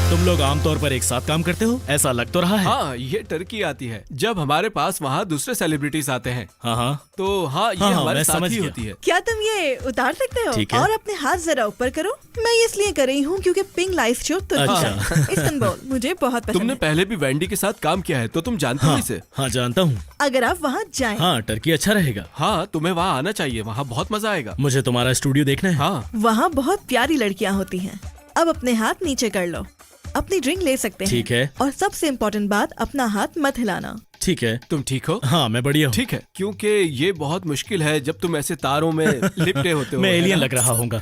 तुम लोग आमतौर पर एक साथ काम करते हो, ऐसा लग तो रहा है। हाँ, ये टर्की आती है जब हमारे पास वहाँ दूसरे सेलिब्रिटीज आते हैं। हाँ, तो हाँ, ये हाँ, हमारे मैं साथ समझ ही गया। होती है। क्या तुम ये उतार सकते हो? ठीक है। और अपने हाथ जरा ऊपर करो। मैं ये इसलिए कर रही हूँ क्योंकि पिंक लाइफ शो तुर्की अच्छा। है। इस्तांबुल मुझे बहुत पसंद तुमने है। पहले भी वेंडी के साथ काम किया है तो तुम जानते हो हाँ, इसे। हाँ जानता हूँ। अगर आप वहाँ जाएं, हाँ, टर्की अच्छा रहेगा। हाँ, तुम्हें वहाँ आना चाहिए, वहाँ बहुत मजा आएगा। मुझे तुम्हारा स्टूडियो देखना है। हाँ, वहाँ बहुत प्यारी लड़कियाँ होती हैं। अब अपने हाथ नीचे कर लो, अपनी ड्रिंक ले सकते हैं। ठीक है। और सबसे इम्पोर्टेंट बात, अपना हाथ मत हिलाना। ठीक है। तुम ठीक हो? हाँ, मैं बढ़िया हूँ। ठीक है, क्योंकि ये बहुत मुश्किल है जब तुम ऐसे तारों में लिपटे होते हो। मैं है एलियन ना? लग रहा हूँगा।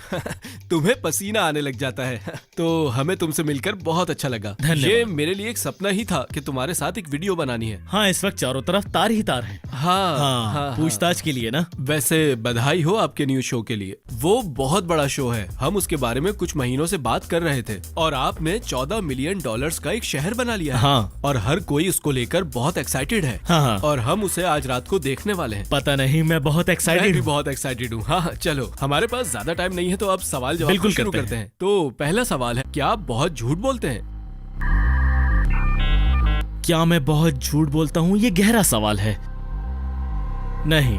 तुम्हें पसीना आने लग जाता है। तो हमें तुमसे मिलकर बहुत अच्छा लगा। धन्यवाद। ये मेरे लिए एक सपना ही था कि तुम्हारे साथ एक वीडियो बनानी है। हाँ, इस वक्त चारों तरफ तार ही तार हैं। हाँ, हाँ, पूछताछ के लिए ना। वैसे बधाई हो आपके न्यू शो के लिए। वो बहुत बड़ा शो है, हम उसके बारे में कुछ महीनों से बात कर रहे थे और आपने $14 मिलियन का एक शहर बना लिया है। हाँ। और हर कोई उसको लेकर बहुत एक्साइटेड है। हाँ। और हम उसे आज रात को देखने वाले हैं। पता नहीं, मैं बहुत मैं एक्साइटेड भी हूँ। बहुत एक्साइटेड हूँ। हाँ, चलो, हमारे पास ज्यादा टाइम नहीं है तो अब सवाल जवाब बिल्कुल शुरू करते करते हैं। तो पहला सवाल है, क्या आप बहुत झूठ बोलते हैं? क्या मैं बहुत झूठ बोलता हूँ? ये गहरा सवाल है। नहीं।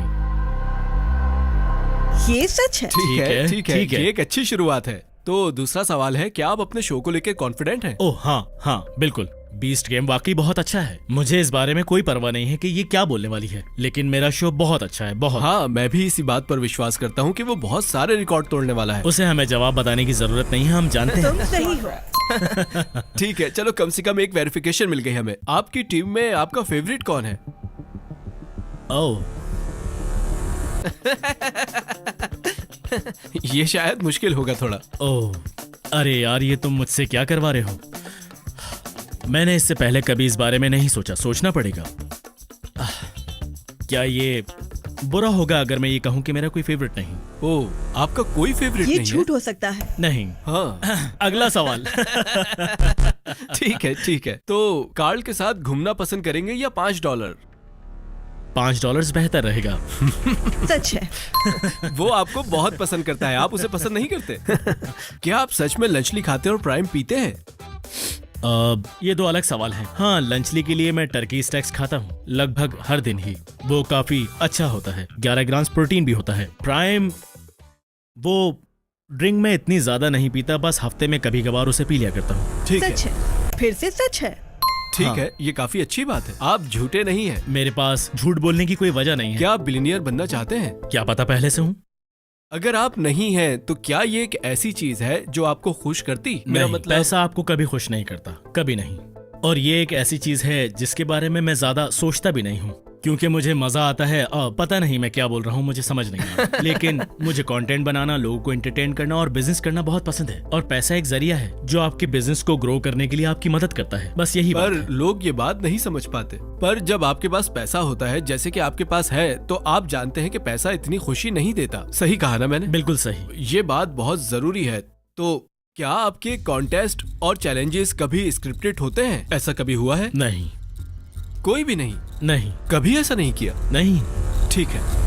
ये सच है। ठीक है, ठीक है, ठीक है। ये एक अच्छी शुरुआत है। तो दूसरा सवाल है, क्या आप अपने शो को लेकर कॉन्फिडेंट हैं? ओह हाँ, हाँ बिल्कुल। बीस्ट गेम वाकई बहुत अच्छा है। मुझे इस बारे में कोई परवाह नहीं है कि ये क्या बोलने वाली है, लेकिन मेरा शो बहुत अच्छा है, बहुत। हाँ, मैं भी इसी बात पर विश्वास करता हूँ कि वो बहुत सारे रिकॉर्ड तोड़ने वाला है। उसे हमें जवाब बताने की जरूरत नहीं है, हम जानते हैं। तुम सही हो। ठीक है, चलो, कम से कम एक वेरिफिकेशन मिल गई हमें। आपकी टीम में आपका फेवरेट कौन है? ओह, ये शायद मुश्किल होगा थोड़ा। ओह, अरे यार, ये तुम मुझसे क्या करवा रहे हो? मैंने इससे पहले कभी इस बारे में नहीं सोचा, सोचना पड़ेगा। क्या ये बुरा होगा अगर मैं ये कहूँ कि मेरा कोई फेवरेट नहीं? ओह, आपका कोई फेवरेट ये नहीं झूठ हो सकता है। नहीं। हाँ, अगला सवाल। ठीक है, ठीक है। तो कार्ल के साथ घूमना पसंद करेंगे या $5? $5 बेहतर रहेगा। सच है। वो आपको बहुत पसंद करता है, आप उसे पसंद नहीं करते। क्या आप सच में लंचली खाते और प्राइम पीते हैं? ये दो अलग सवाल हैं। हाँ, लंचली के लिए मैं टर्की स्टैक्स खाता हूँ लगभग हर दिन ही। वो काफी अच्छा होता है, 11 ग्राम प्रोटीन भी होता है। प्राइम, वो ड्रिंक में इतनी ज्यादा नहीं पीता, बस हफ्ते में कभी कभार उसे पी लिया करता हूँ। ठीक है, सच है, फिर से सच है। ठीक हाँ। है, ये काफी अच्छी बात है। आप झूठे नहीं हैं। मेरे पास झूठ बोलने की कोई वजह नहीं है। क्या आप बिलियनियर बनना चाहते हैं? क्या पता पहले से हूँ? अगर आप नहीं हैं तो क्या ये एक ऐसी चीज है जो आपको खुश करती? मेरा नहीं, मतलब पैसा आपको कभी खुश नहीं करता, कभी नहीं। और ये एक ऐसी चीज है जिसके बारे में मैं ज्यादा सोचता भी नहीं हूँ, क्योंकि मुझे मजा आता है। पता नहीं मैं क्या बोल रहा हूँ, मुझे समझ नहीं आता। लेकिन मुझे कंटेंट बनाना, लोगों को एंटरटेन करना और बिजनेस करना बहुत पसंद है। और पैसा एक जरिया है जो आपके बिजनेस को ग्रो करने के लिए आपकी मदद करता है, बस यही बात पर है। लोग ये बात नहीं समझ पाते। पर जब आपके पास पैसा होता है, जैसे कि आपके पास है, तो आप जानते हैं कि पैसा इतनी खुशी नहीं देता। सही कहा ना मैंने? बिल्कुल सही। ये बात बहुत जरूरी है। तो क्या आपके कॉन्टेस्ट और चैलेंजेस कभी स्क्रिप्टेड होते हैं? ऐसा कभी हुआ है? नहीं, कोई भी नहीं? नहीं, कभी ऐसा नहीं किया? नहीं। ठीक है।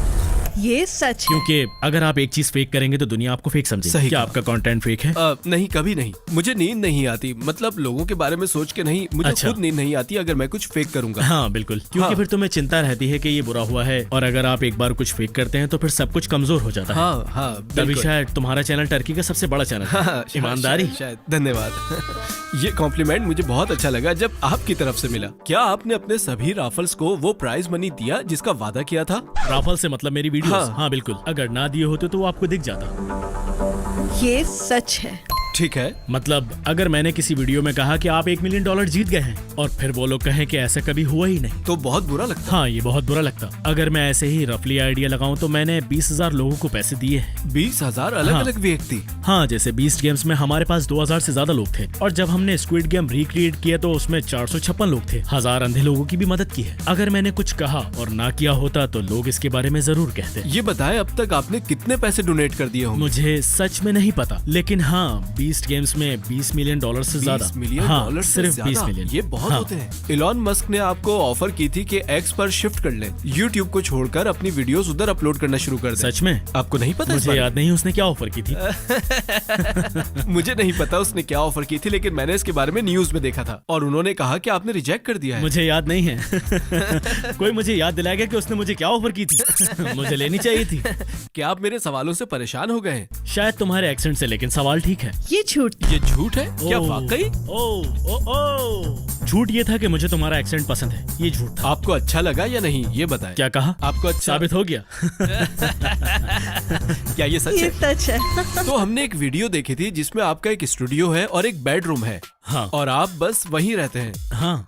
ये सच है। क्योंकि अगर आप एक चीज फेक करेंगे तो दुनिया आपको फेक समझेगी। सही क्या कहा। आपका कंटेंट फेक है? नहीं, कभी नहीं। मुझे नींद नहीं आती, मतलब लोगों के बारे में सोच के नहीं, मुझे अच्छा। खुद नींद नहीं आती अगर मैं कुछ फेक करूंगा। हाँ बिल्कुल, क्योंकि हाँ। फिर तुम्हें चिंता रहती है कि ये बुरा हुआ है, और अगर आप एक बार कुछ फेक करते हैं तो फिर सब कुछ कमजोर हो जाता है। हाँ, हाँ, तभी बिल्कुल। शायद तुम्हारा चैनल टर्की का सबसे बड़ा चैनल है। हाँ, ईमानदारी। शायद। धन्यवाद। ये कॉम्प्लीमेंट मुझे बहुत अच्छा लगा जब आपकी तरफ से मिला। क्या आपने अपने सभी राफल्स को वो प्राइज मनी दिया जिसका वादा किया था? राफल से मतलब मेरी वीडियोस? हाँ। हाँ बिल्कुल, अगर ना दिए होते तो वो आपको दिख जाता। ये सच है। ठीक है। मतलब अगर मैंने किसी वीडियो में कहा कि आप $1 मिलियन जीत गए हैं और फिर वो लोग कहें कि ऐसा कभी हुआ ही नहीं, तो बहुत बुरा लगता। हाँ ये बहुत बुरा लगता। अगर मैं ऐसे ही रफली आइडिया लगाऊं तो मैंने 20,000 लोगों को पैसे दिए हैं। 20,000 अलग अलग व्यक्ति? हाँ, जैसे बीस्ट गेम्स में हमारे पास 2,000 से ज्यादा लोग थे, और जब हमने स्क्विड गेम रिक्रिएट किया तो उसमें 456 लोग थे। 1000 अंधे लोगों की भी मदद की है। अगर मैंने कुछ कहा और ना किया होता तो लोग इसके बारे में जरूर कहते। ये बताएं, अब तक आपने कितने पैसे डोनेट कर दिए होंगे? मुझे सच में नहीं पता, लेकिन हाँ बीस्ट गेम्स में $20 मिलियन से ज्यादा। 20 मिलियन हाँ, डॉलर से सिर्फ ज्यादा? 20 मिलियन। ये बहुत हाँ। होते हैं। इलॉन मस्क ने आपको ऑफर की थी कि एक्स पर शिफ्ट कर लें, यूट्यूब को छोड़कर अपनी वीडियोस उधर अपलोड करना शुरू कर दें। सच में? आपको नहीं पता? इस मुझे बारे याद नहीं उसने क्या ऑफर की थी। में? मुझे नहीं पता उसने क्या ऑफर की थी, लेकिन मैंने इसके बारे में न्यूज में देखा था और उन्होंने कहा कि आपने रिजेक्ट कर दिया है। मुझे याद नहीं है। कोई मुझे याद दिलाएगा कि उसने मुझे क्या ऑफर की थी। मुझे लेनी चाहिए थी। क्या आप मेरे सवालों से परेशान हो गए हैं? शायद तुम्हारे एक्सेंट से, लेकिन सवाल ठीक है। ये झूठ। ये झूठ है क्या? ओह, वाकई? ओ झूठ ये था कि मुझे तुम्हारा एक्सेंट पसंद है। ये झूठ था। आपको अच्छा लगा या नहीं, ये बताएं। क्या कहा? आपको अच्छा साबित हो गया। क्या ये सच ये है? सच है। तो हमने एक वीडियो देखी थी जिसमें आपका एक स्टूडियो है और एक बेडरूम है हाँ और आप बस वहीं रहते हैं। हाँ।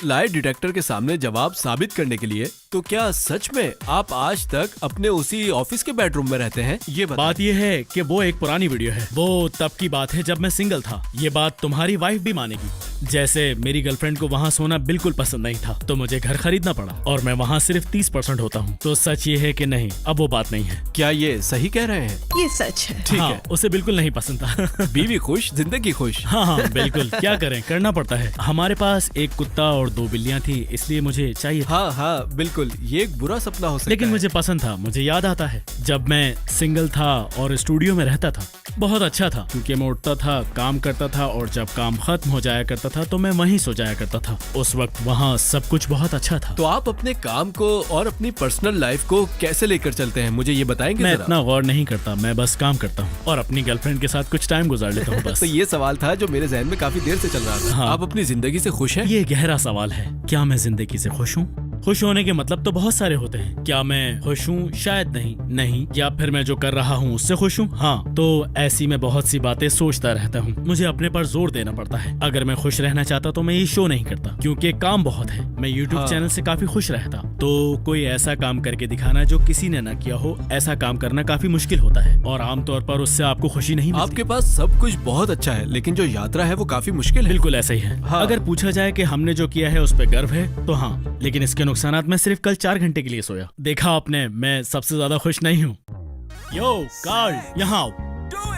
लाइट डिटेक्टर के सामने जवाब साबित करने के लिए, तो क्या सच में आप आज तक अपने उसी ऑफिस के बेडरूम में रहते हैं? ये बताएं। बात ये है कि वो एक पुरानी वीडियो है। वो तब की बात है जब मैं सिंगल था। ये बात तुम्हारी वाइफ भी मानेगी। जैसे मेरी गर्लफ्रेंड को वहाँ सोना बिल्कुल पसंद नहीं था, तो मुझे घर खरीदना पड़ा और मैं वहाँ सिर्फ 30% होता हूँ। तो सच ये है कि नहीं, अब वो बात नहीं है। क्या ये सही कह रहे हैं? ये सच है। ठीक हाँ, है। उसे बिल्कुल नहीं पसंद था। बीवी खुश, जिंदगी खुश। हाँ हाँ बिल्कुल, क्या करें, करना पड़ता है। हमारे पास एक कुत्ता और 2 बिल्लियाँ थी, इसलिए मुझे चाहिए था। हाँ हाँ बिल्कुल, ये एक बुरा सपना हो सकता लेकिन है। मुझे पसंद था। मुझे याद आता है जब मैं सिंगल था और स्टूडियो में रहता था, बहुत अच्छा था क्योंकि मैं उठता था, काम करता था और जब काम खत्म हो जाया करता था तो मैं वहीं सो जाया करता था। उस वक्त वहाँ सब कुछ बहुत अच्छा था। तो आप अपने काम को और अपनी पर्सनल लाइफ को कैसे लेकर चलते हैं, मुझे ये बताएंगे मैं जरा? इतना गौर नहीं करता, मैं बस काम करता हूँ और अपनी गर्लफ्रेंड के साथ कुछ टाइम गुजार लेता हूँ बस। तो ये सवाल था जो मेरे जहन में काफी देर से चल रहा था। हाँ। आप अपनी जिंदगी से खुश हैं? ये गहरा सवाल है। क्या मैं जिंदगी से खुश हूँ? खुश होने के मतलब तो बहुत सारे होते हैं। क्या मैं खुश हूँ? शायद नहीं। या फिर मैं जो कर रहा हूँ उससे खुश हूँ? हाँ। तो ऐसी मैं बहुत सी बातें सोचता रहता हूँ। मुझे अपने पर जोर देना पड़ता है। अगर मैं खुश रहना चाहता तो मैं ये शो नहीं करता, क्योंकि काम बहुत है। मैं यूट्यूब हाँ। चैनल से काफी खुश रहता। तो कोई ऐसा काम करके दिखाना जो किसी ने न किया हो, ऐसा काम करना काफी मुश्किल होता है और आमतौर पर उससे आपको खुशी नहीं मिलती। आपके पास सब कुछ बहुत अच्छा है, लेकिन जो यात्रा है वो काफी मुश्किल है। बिल्कुल ऐसा ही है। हाँ। अगर पूछा जाए कि हमने जो किया है उस पर गर्व है तो हाँ, लेकिन इसके नुकसानात में सिर्फ कल 4 घंटे के लिए सोया। देखा आपने, मैं सबसे ज्यादा खुश नहीं हूँ। यो कार्ल, यहाँ आओ।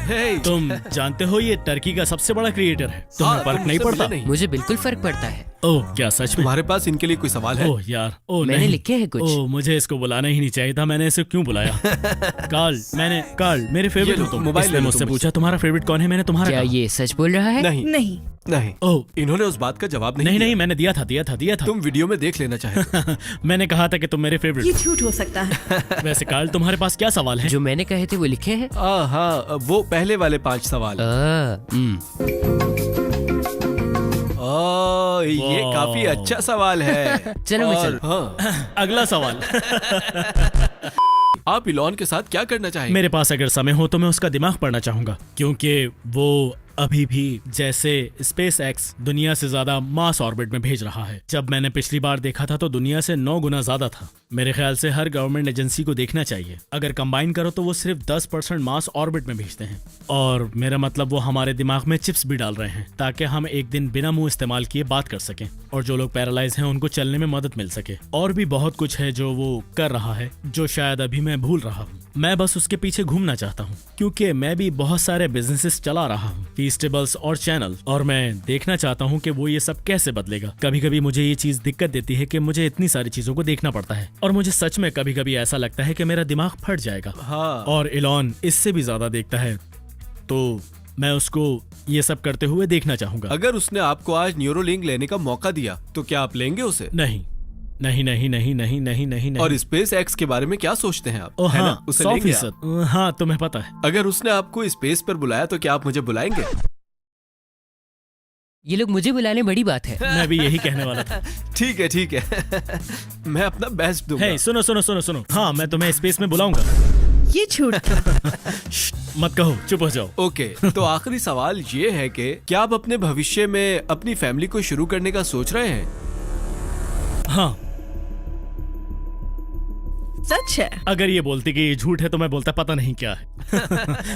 Hey! तुम जानते हो ये टर्की का सबसे बड़ा क्रिएटर है। तुम्हें हाँ, फर्क तुम नहीं मुझसे पड़ता? मिले नहीं। मुझे बिल्कुल फर्क पड़ता है। ओह क्या सच में? तुम्हारे पास इनके लिए कोई सवाल है? ओह यार, ओह मैंने नहीं। लिखे हैं कुछ। ओह मुझे इसको बुलाना ही नहीं चाहिए था। मैंने इसे क्यों बुलाया? कार्ल मेरे फेवरेट ये हो लो, तुम। मोबाइल इसलिए ले लो मुझसे तुम पूछा तुम्हारा फेवरेट कौन है। मैंने तुम्हारा क्या कहा। ये सच बोल रहा है? नहीं नहीं। नहीं, ओह इन्होंने उस बात का जवाब नहीं नहीं दिया। नहीं, मैंने दिया था। तुम वीडियो में देख लेना चाहे। मैंने कहा था कि तुम मेरे फेवरेट ये झूठ हो सकता है। हो। वैसे कार्ल तुम्हारे पास क्या सवाल है? जो मैंने कहे थे वो लिखे हैं। हाँ, वो पहले वाले 5 सवाल। ये वाह। काफी अच्छा सवाल है। चलो मैं और चलता हाँ, अगला सवाल। आप इलॉन के साथ क्या करना चाहेंगे? मेरे पास अगर समय हो तो मैं उसका दिमाग पढ़ना चाहूंगा, क्योंकि वो अभी भी जैसे स्पेस एक्स दुनिया से ज्यादा मास ऑर्बिट में भेज रहा है। जब मैंने पिछली बार देखा था तो दुनिया से 9 गुना ज्यादा था। मेरे ख्याल से हर गवर्नमेंट एजेंसी को देखना चाहिए। अगर कंबाइन करो तो वो सिर्फ 10% मास ऑर्बिट में भेजते हैं। और मेरा मतलब वो हमारे दिमाग में चिप्स भी डाल रहे हैं ताकि हम एक दिन बिना मुंह इस्तेमाल किए बात कर सकें, और जो लोग पैरालाइज हैं उनको चलने में मदद मिल सके। और भी बहुत कुछ है जो वो कर रहा है जो शायद अभी मैं भूल रहा हूँ। मैं बस उसके पीछे घूमना चाहता हूँ, क्योंकि मैं भी बहुत सारे बिजनेसेस चला रहा हूँ, फीस्टेबल्स और चैनल, और मैं देखना चाहता हूँ कि वो ये सब कैसे बदलेगा। कभी कभी मुझे ये चीज दिक्कत देती है कि मुझे इतनी सारी चीजों को देखना पड़ता है, और मुझे सच में कभी कभी ऐसा लगता है कि मेरा दिमाग फट जाएगा। हाँ। और इलॉन इससे भी ज्यादा देखता है, तो मैं उसको ये सब करते हुए देखना चाहूंगा। अगर उसने आपको आज न्यूरोलिंक लेने का मौका दिया तो क्या आप लेंगे उसे? नहीं नहीं नहीं नहीं नहीं नहीं नहीं नहीं। और स्पेस एक्स के बारे में क्या सोचते हैं आप? ओ है हाँ, ना? उसे 100%। लेंगे आप? हाँ तुम्हें पता है। अगर उसने आपको स्पेस पर बुलाया तो क्या आप मुझे बुलाएंगे? ये लोग मुझे बुलाने बड़ी बात है। मैं भी यही कहने वाला था। ठीक है। मैं अपना बेस्ट दूंगा। हे सुनो सुनो सुनो सुनो, हाँ मैं तुम्हें स्पेस में बुलाऊंगा। ये झूठ था। मत कहो, चुप हो जाओ। ओके, तो आखिरी सवाल ये है कि क्या आप अपने भविष्य में अपनी फैमिली को शुरू करने का सोच रहे हैं? हाँ, सच है। अगर ये बोलती कि ये झूठ है तो मैं बोलता पता नहीं क्या है।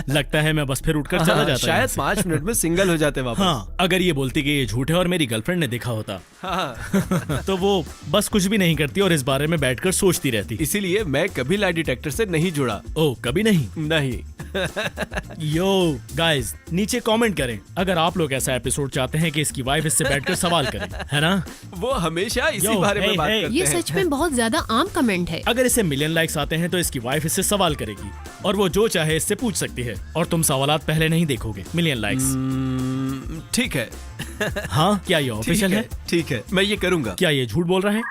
लगता है मैं बस फिर उठकर चला हाँ, जाता शायद यहाँ से। 5 मिनट में सिंगल हो जाते वापस। हाँ, अगर ये बोलती कि ये झूठ है और मेरी गर्लफ्रेंड ने देखा होता हाँ। तो वो बस कुछ भी नहीं करती और इस बारे में बैठकर सोचती रहती। इसीलिए मैं कभी लाई डिटेक्टर से नहीं जुड़ा। ओ कभी नहीं? नहीं। यो गाइस, नीचे कमेंट करें अगर आप लोग ऐसा एपिसोड चाहते हैं कि इसकी वाइफ इससे बैठकर सवाल करे, है ना? वो हमेशा इसी यो, बारे में हे, बात हे। करते ये हैं। सच में बहुत ज्यादा आम कमेंट है। अगर इसे मिलियन लाइक्स आते हैं तो इसकी वाइफ इससे सवाल करेगी और वो जो चाहे इससे पूछ सकती है और तुम सवालात पहले नहीं देखोगे। Million likes. ठीक है, हाँ, क्या ये ठीक ऑफिशियल है? ठीक है, मैं ये करूंगा। क्या ये झूठ बोल रहा है?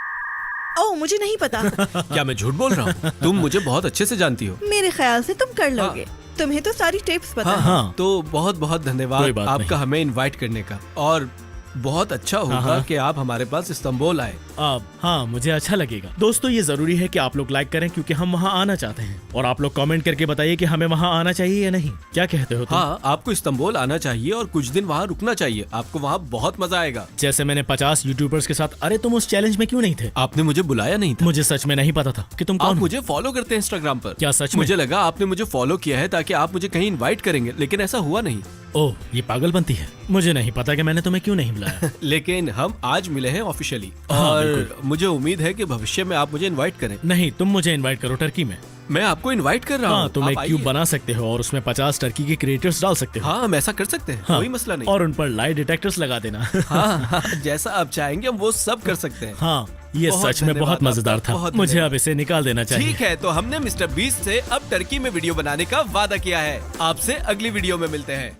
ओह, मुझे नहीं पता। क्या मैं झूठ बोल रहा हूँ? तुम मुझे बहुत अच्छे से जानती हो। मेरे ख्याल से तुम कर लोगे। तुम्हें तो सारी टिप्स पता हाँ है। हाँ, तो बहुत बहुत कोई धन्यवाद बात आपका नहीं। हमें इनवाइट करने का, और बहुत अच्छा होगा हाँ। कि आप हमारे पास इस्तांबुल आए। अब हाँ, मुझे अच्छा लगेगा। दोस्तों, ये जरूरी है कि आप लोग लाइक करें क्योंकि हम वहाँ आना चाहते हैं, और आप लोग कमेंट करके बताइए कि हमें वहाँ आना चाहिए या नहीं। क्या कहते हो तुम? हाँ, आपको इस्तांबुल आना चाहिए और कुछ दिन वहाँ रुकना चाहिए। आपको वहाँ बहुत मजा आएगा। जैसे मैंने 50 यूट्यूबर्स के साथ। अरे तुम उस चैलेंज में क्यों नहीं थे? आपने मुझे बुलाया नहीं था। मुझे सच में नहीं पता था कि तुम आप कौन हो। मुझे फॉलो करते हैं इंस्टाग्राम पर। क्या सच में? मुझे लगा आपने मुझे फॉलो किया है ताकि आप मुझे कहीं इनवाइट करेंगे, लेकिन ऐसा हुआ नहीं। ओह, ये पागलपंती है। मुझे नहीं पता कि मैंने तुम्हें क्यों नहीं बुलाया। लेकिन हम आज मिले हैं ऑफिशियली, हाँ, और मुझे उम्मीद है कि भविष्य में आप मुझे इनवाइट करें। नहीं, तुम मुझे इनवाइट करो टर्की में। मैं आपको इनवाइट कर रहा हाँ, हूँ। तुम एक आप क्यूब आइए। बना सकते हो और उसमें 50 टर्की के क्रिएटर्स डाल सकते हो। हाँ, हम ऐसा कर सकते हैं, हाँ, कोई मसला नहीं। और उन पर लाइट डिटेक्टर्स लगा देना। हाँ, हाँ, जैसा आप चाहेंगे हम वो सब कर सकते हैं। हाँ, ये बहुत सच में बहुत धन्यवाद मजेदार आपका, था। बहुत मुझे धन्यवाद। अब इसे निकाल देना चाहिए। ठीक है, तो हमने मिस्टर बीस्ट से अब टर्की में वीडियो बनाने का वादा किया है। आपसे अगली वीडियो में मिलते हैं।